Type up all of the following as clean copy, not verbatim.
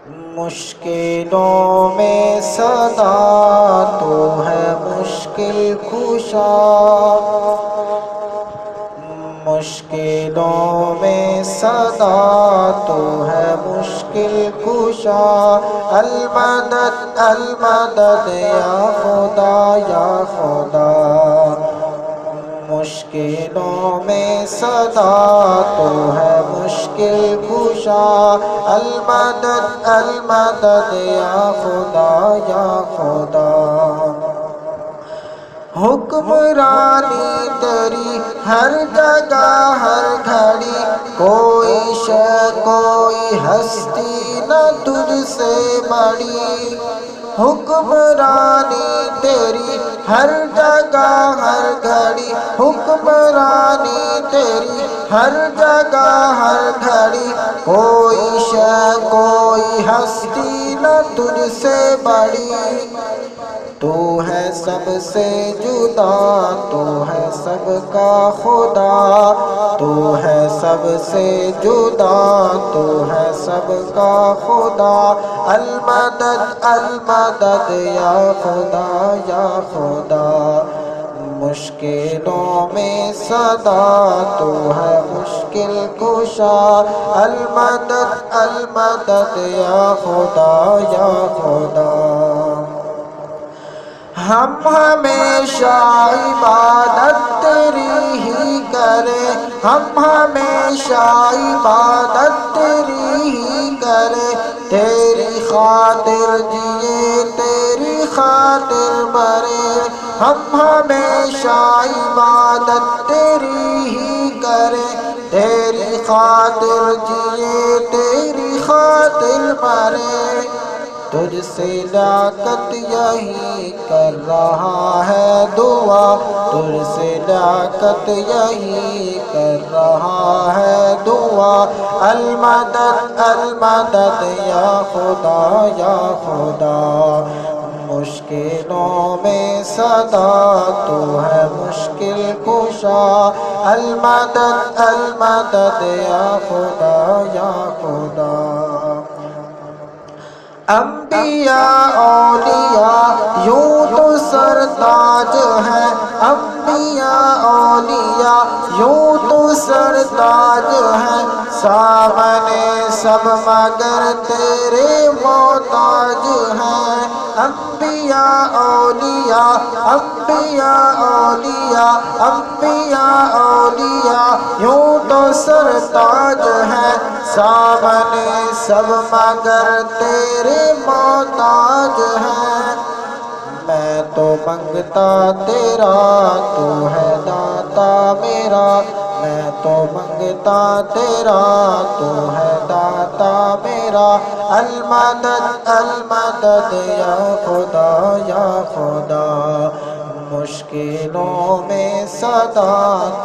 مشکلوں میں صدا تو ہے مشکل کشا، مشکلوں میں صدا تو ہے مشکل کشا، المدد المدد یا خدا یا خدا، مشکلوں میں صدا تو ہے مشکل کشا، المدد المدد یا خدا یا خدا، حکمرانی تیری ہر جگہ ہر گھڑی، کوئی شے کوئی ہستی نہ تجھ سے بڑی، حکمرانی تیری ہر جگہ ہر گھڑی، حکمرانی تیری ہر جگہ ہر گھڑی، کوئی شے کوئی ہستی نہ تجھ سے بڑی، تو ہے سب سے جدا تو ہے سب کا خدا، تو ہے سب سے جدا تو ہے سب کا خدا، المدد المدد یا خدا یا خدا، مشکلوں میں صدا تو ہے مشکل کشا، المدد المدد یا خدا یا خدا، ہم ہمیشہ عبادت تیری ہی کریں، ہم ہمیشہ عبادت تیری ہی کریں، تیری خاطر جیے تیری خاطر مرے، ہم ہمیشہ عبادت تیری ہی کریں، تیری خاطر جیے تیری خاطر مرے، تجھ سے لیاقت یہی کر رہا ہے دعا، تجھ سے لیاقت یہی کر رہا ہے دعا، المدد المدد یا خدا یا خدا، مشکلوں میں صدا تو ہے مشکل کشا، المدد المدد یا خدا یا خدا، انبیاء اولیاء یوں تو سرتاج ہے، انبیاء اولیاء یوں تو سرتاج ہے، سامنے سب مگر تیرے محتاج ہیں، انبیاء اولیاء انبیاء اولیاء انبیاء اولیاء یوں تو سرتاج ہے، سامنے سب مگر تیرے محتاج ہیں، میں تو منگتا تیرا تو ہے داتا میرا، میں تو منگتا تیرا تو ہے داتا میرا، المدد المدد یا خدا یا خدا، مشکلوں میں صدا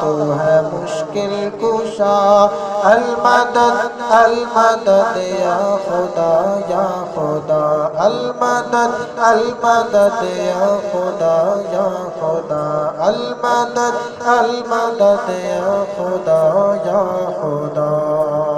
تو ہے مشکل کشا، المدد المدد یا خدا یا خدا، المدد المدد یا خدا یا خدا، المدد المدد یا خدا یا خدا۔